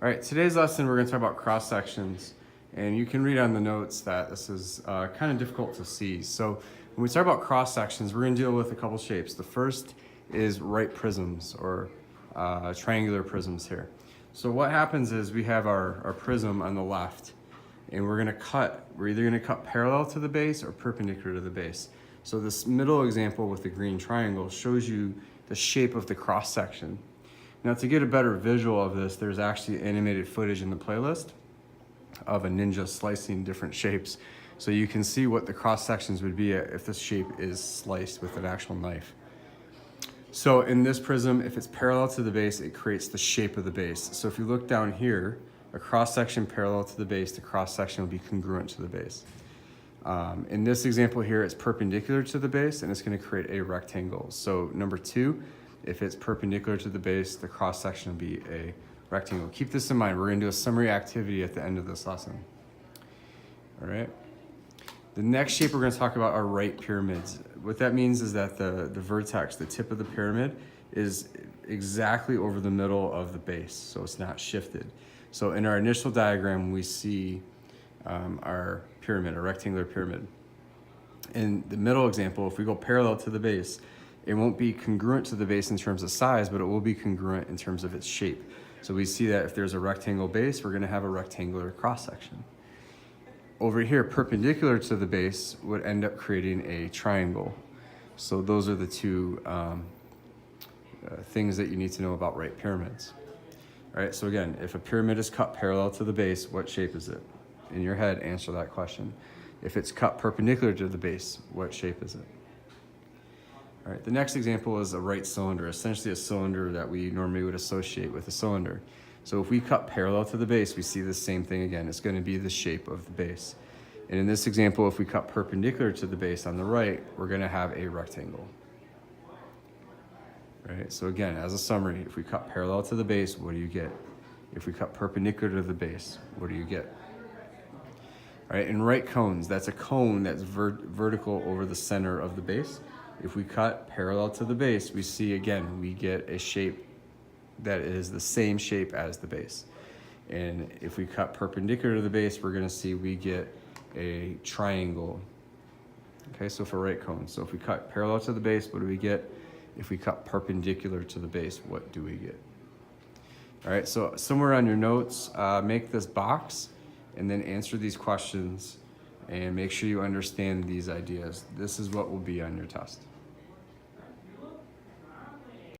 All right, today's lesson we're going to talk about cross sections, and you can read on the notes that this is kind of difficult to see. So when we talk about cross sections, we're going to deal with a couple shapes. The first is right prisms or triangular prisms here. So what happens is we have our prism on the left, and we're either going to cut parallel to the base or perpendicular to the base. So this middle example with the green triangle shows you the shape of the cross section. Now, to get a better visual of this, there's actually animated footage in the playlist of a ninja slicing different shapes. So you can see what the cross sections would be if this shape is sliced with an actual knife. So in this prism, if it's parallel to the base, it creates the shape of the base. So if you look down here, a cross section parallel to the base, the cross section will be congruent to the base. In this example here, it's perpendicular to the base and it's going to create a rectangle. So number 2, if it's perpendicular to the base, the cross section will be a rectangle. Keep this in mind. We're going to do a summary activity at the end of this lesson. All right. The next shape we're going to talk about are right pyramids. What that means is that the vertex, the tip of the pyramid, is exactly over the middle of the base, so it's not shifted. So in our initial diagram, we see our pyramid, a rectangular pyramid. In the middle example, if we go parallel to the base, it won't be congruent to the base in terms of size, but it will be congruent in terms of its shape. So we see that if there's a rectangle base, we're going to have a rectangular cross section. Over here, perpendicular to the base would end up creating a triangle. So those are the two things that you need to know about right pyramids. All right, so again, if a pyramid is cut parallel to the base, what shape is it? In your head, answer that question. If it's cut perpendicular to the base, what shape is it? All right, the next example is a right cylinder, essentially a cylinder that we normally would associate with a cylinder. So if we cut parallel to the base, we see the same thing again. It's going to be the shape of the base. And in this example, if we cut perpendicular to the base on the right, we're going to have a rectangle. Right, so again, as a summary, if we cut parallel to the base, what do you get? If we cut perpendicular to the base, what do you get? All right, and right cones, that's a cone that's vertical over the center of the base. If we cut parallel to the base, we see again, we get a shape that is the same shape as the base. And if we cut perpendicular to the base, we're going to see we get a triangle. Okay, so for right cones. So if we cut parallel to the base, what do we get? If we cut perpendicular to the base, what do we get? All right, so somewhere on your notes, make this box and then answer these questions and make sure you understand these ideas. This is what will be on your test.